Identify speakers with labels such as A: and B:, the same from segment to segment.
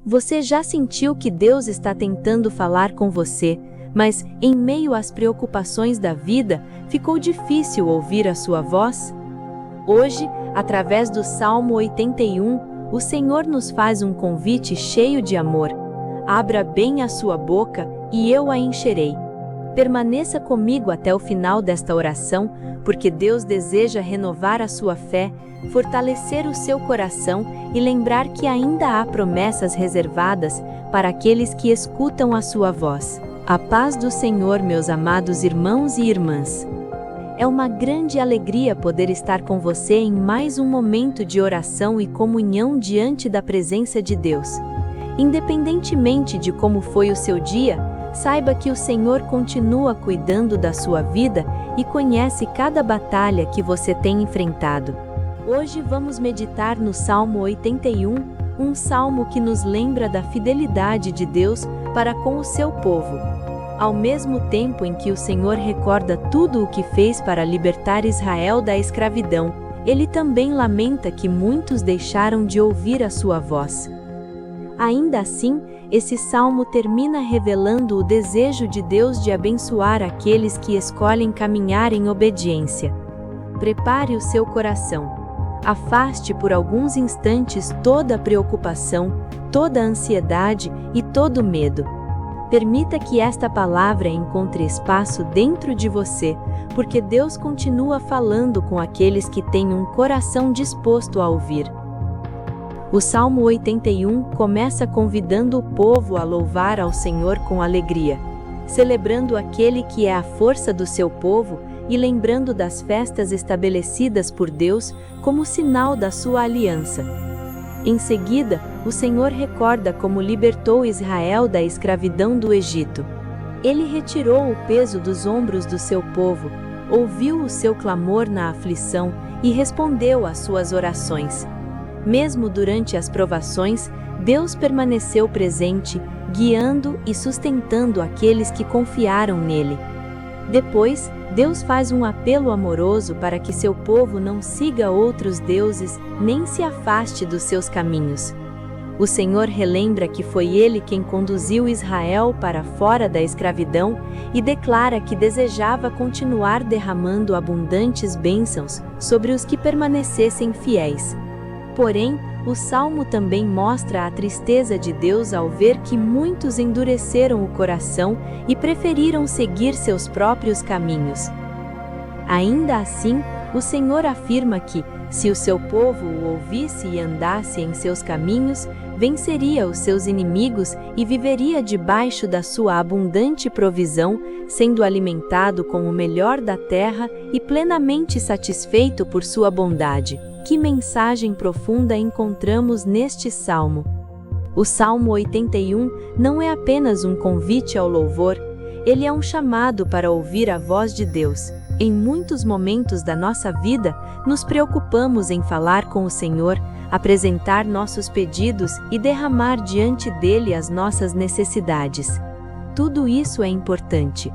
A: Você já sentiu que Deus está tentando falar com você, mas, em meio às preocupações da vida, ficou difícil ouvir a sua voz? Hoje, através do Salmo 81, o Senhor nos faz um convite cheio de amor. Abra bem a sua boca e eu a encherei. Permaneça comigo até o final desta oração, porque Deus deseja renovar a sua fé, fortalecer o seu coração e lembrar que ainda há promessas reservadas para aqueles que escutam a sua voz. A paz do Senhor, meus amados irmãos e irmãs. É uma grande alegria poder estar com você em mais um momento de oração e comunhão diante da presença de Deus. Independentemente de como foi o seu dia, saiba que o Senhor continua cuidando da sua vida e conhece cada batalha que você tem enfrentado. Hoje vamos meditar no Salmo 81, um salmo que nos lembra da fidelidade de Deus para com o seu povo. Ao mesmo tempo em que o Senhor recorda tudo o que fez para libertar Israel da escravidão, ele também lamenta que muitos deixaram de ouvir a sua voz. Ainda assim, esse salmo termina revelando o desejo de Deus de abençoar aqueles que escolhem caminhar em obediência. Prepare o seu coração. Afaste por alguns instantes toda a preocupação, toda a ansiedade e todo o medo. Permita que esta palavra encontre espaço dentro de você, porque Deus continua falando com aqueles que têm um coração disposto a ouvir. O Salmo 81 começa convidando o povo a louvar ao Senhor com alegria, celebrando aquele que é a força do seu povo e lembrando das festas estabelecidas por Deus como sinal da sua aliança. Em seguida, o Senhor recorda como libertou Israel da escravidão do Egito. Ele retirou o peso dos ombros do seu povo, ouviu o seu clamor na aflição e respondeu às suas orações. Mesmo durante as provações, Deus permaneceu presente, guiando e sustentando aqueles que confiaram nele. Depois, Deus faz um apelo amoroso para que seu povo não siga outros deuses, nem se afaste dos seus caminhos. O Senhor relembra que foi Ele quem conduziu Israel para fora da escravidão e declara que desejava continuar derramando abundantes bênçãos sobre os que permanecessem fiéis. Porém, o Salmo também mostra a tristeza de Deus ao ver que muitos endureceram o coração e preferiram seguir seus próprios caminhos. Ainda assim, o Senhor afirma que, se o seu povo o ouvisse e andasse em seus caminhos, venceria os seus inimigos e viveria debaixo da sua abundante provisão, sendo alimentado com o melhor da terra e plenamente satisfeito por sua bondade. Que mensagem profunda encontramos neste salmo! O Salmo 81 não é apenas um convite ao louvor, ele é um chamado para ouvir a voz de Deus. Em muitos momentos da nossa vida, nos preocupamos em falar com o Senhor, apresentar nossos pedidos e derramar diante dele as nossas necessidades. Tudo isso é importante.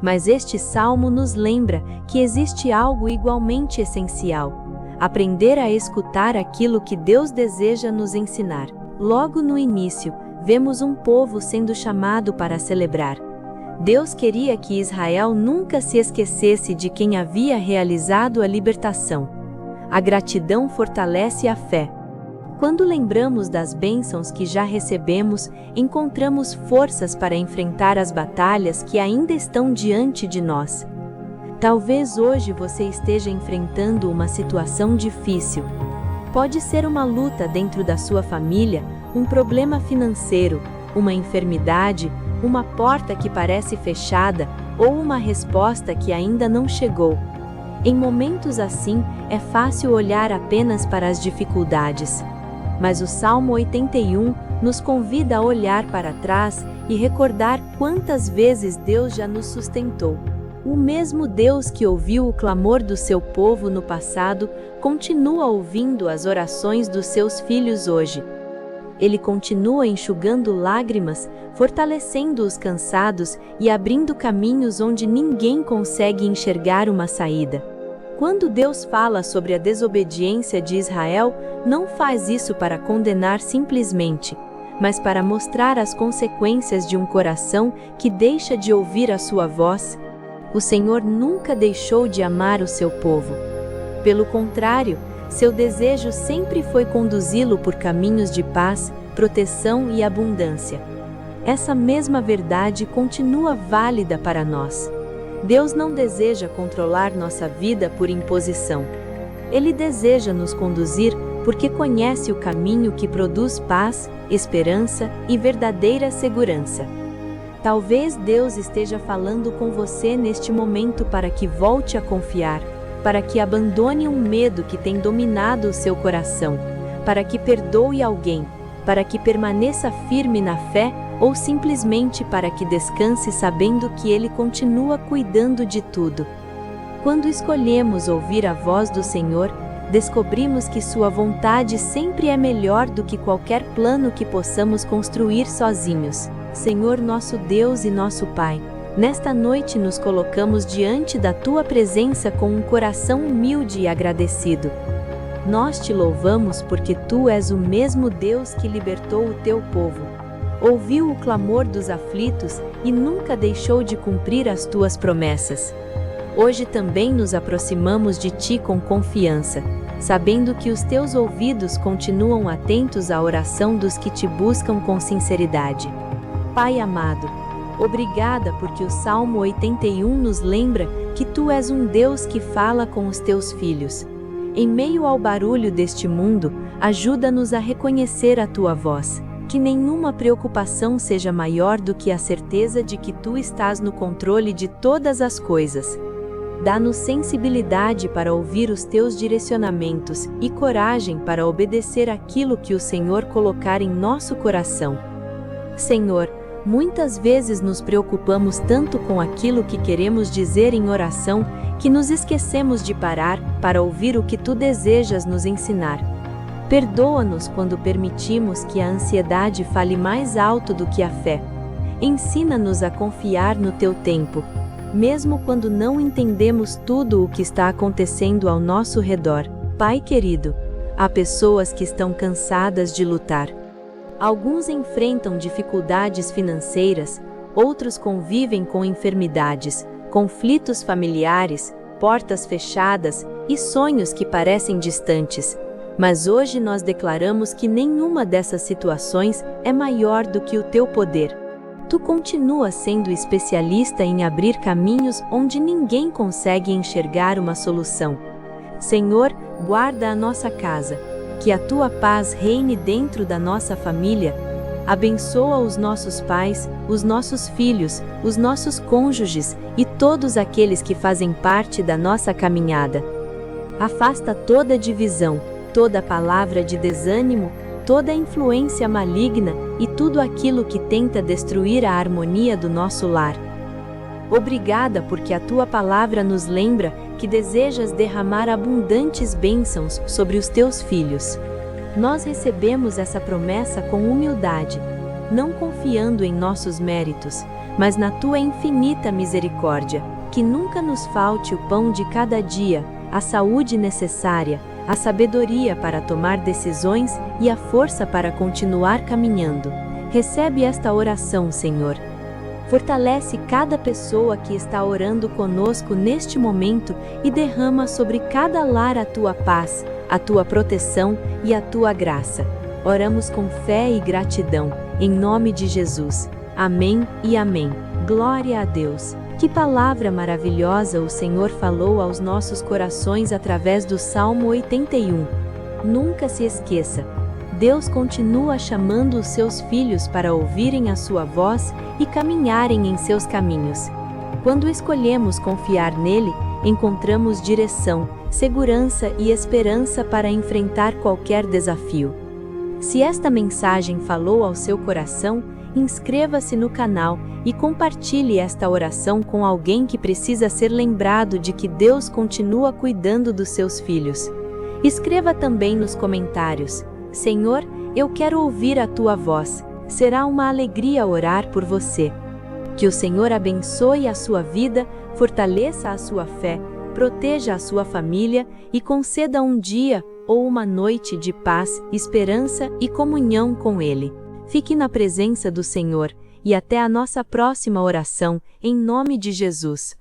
A: Mas este salmo nos lembra que existe algo igualmente essencial: aprender a escutar aquilo que Deus deseja nos ensinar. Logo no início, vemos um povo sendo chamado para celebrar. Deus queria que Israel nunca se esquecesse de quem havia realizado a libertação. A gratidão fortalece a fé. Quando lembramos das bênçãos que já recebemos, encontramos forças para enfrentar as batalhas que ainda estão diante de nós. Talvez hoje você esteja enfrentando uma situação difícil. Pode ser uma luta dentro da sua família, um problema financeiro, uma enfermidade, uma porta que parece fechada ou uma resposta que ainda não chegou. Em momentos assim, é fácil olhar apenas para as dificuldades. Mas o Salmo 81 nos convida a olhar para trás e recordar quantas vezes Deus já nos sustentou. O mesmo Deus que ouviu o clamor do seu povo no passado, continua ouvindo as orações dos seus filhos hoje. Ele continua enxugando lágrimas, fortalecendo os cansados e abrindo caminhos onde ninguém consegue enxergar uma saída. Quando Deus fala sobre a desobediência de Israel, não faz isso para condenar simplesmente, mas para mostrar as consequências de um coração que deixa de ouvir a sua voz. O Senhor nunca deixou de amar o seu povo. Pelo contrário, seu desejo sempre foi conduzi-lo por caminhos de paz, proteção e abundância. Essa mesma verdade continua válida para nós. Deus não deseja controlar nossa vida por imposição. Ele deseja nos conduzir porque conhece o caminho que produz paz, esperança e verdadeira segurança. Talvez Deus esteja falando com você neste momento para que volte a confiar, para que abandone um medo que tem dominado o seu coração, para que perdoe alguém, para que permaneça firme na fé ou simplesmente para que descanse sabendo que Ele continua cuidando de tudo. Quando escolhemos ouvir a voz do Senhor, descobrimos que Sua vontade sempre é melhor do que qualquer plano que possamos construir sozinhos. Senhor nosso Deus e nosso Pai, nesta noite nos colocamos diante da Tua presença com um coração humilde e agradecido. Nós te louvamos porque Tu és o mesmo Deus que libertou o Teu povo, ouviu o clamor dos aflitos e nunca deixou de cumprir as Tuas promessas. Hoje também nos aproximamos de Ti com confiança, sabendo que os Teus ouvidos continuam atentos à oração dos que Te buscam com sinceridade. Pai amado, obrigada porque o Salmo 81 nos lembra que Tu és um Deus que fala com os Teus filhos. Em meio ao barulho deste mundo, ajuda-nos a reconhecer a Tua voz. Que nenhuma preocupação seja maior do que a certeza de que Tu estás no controle de todas as coisas. Dá-nos sensibilidade para ouvir os Teus direcionamentos e coragem para obedecer aquilo que o Senhor colocar em nosso coração. Senhor, muitas vezes nos preocupamos tanto com aquilo que queremos dizer em oração que nos esquecemos de parar para ouvir o que Tu desejas nos ensinar. Perdoa-nos quando permitimos que a ansiedade fale mais alto do que a fé. Ensina-nos a confiar no Teu tempo, mesmo quando não entendemos tudo o que está acontecendo ao nosso redor. Pai querido, há pessoas que estão cansadas de lutar. Alguns enfrentam dificuldades financeiras, outros convivem com enfermidades, conflitos familiares, portas fechadas e sonhos que parecem distantes. Mas hoje nós declaramos que nenhuma dessas situações é maior do que o Teu poder. Tu continuas sendo especialista em abrir caminhos onde ninguém consegue enxergar uma solução. Senhor, guarda a nossa casa, que a Tua paz reine dentro da nossa família. Abençoa os nossos pais, os nossos filhos, os nossos cônjuges e todos aqueles que fazem parte da nossa caminhada. Afasta toda divisão, toda palavra de desânimo, toda influência maligna e tudo aquilo que tenta destruir a harmonia do nosso lar. Obrigada porque a Tua palavra nos lembra que desejas derramar abundantes bênçãos sobre os Teus filhos. Nós recebemos essa promessa com humildade, não confiando em nossos méritos, mas na Tua infinita misericórdia, que nunca nos falte o pão de cada dia, a saúde necessária, a sabedoria para tomar decisões e a força para continuar caminhando. Recebe esta oração, Senhor. Fortalece cada pessoa que está orando conosco neste momento e derrama sobre cada lar a Tua paz, a Tua proteção e a Tua graça. Oramos com fé e gratidão, em nome de Jesus. Amém e amém. Glória a Deus. Que palavra maravilhosa o Senhor falou aos nossos corações através do Salmo 81. Nunca se esqueça, Deus continua chamando os seus filhos para ouvirem a sua voz e caminharem em seus caminhos. Quando escolhemos confiar nele, encontramos direção, segurança e esperança para enfrentar qualquer desafio. Se esta mensagem falou ao seu coração, inscreva-se no canal e compartilhe esta oração com alguém que precisa ser lembrado de que Deus continua cuidando dos seus filhos. Escreva também nos comentários: Senhor, eu quero ouvir a Tua voz. Será uma alegria orar por você. Que o Senhor abençoe a sua vida, fortaleça a sua fé, proteja a sua família e conceda um dia ou uma noite de paz, esperança e comunhão com Ele. Fique na presença do Senhor e até a nossa próxima oração, em nome de Jesus.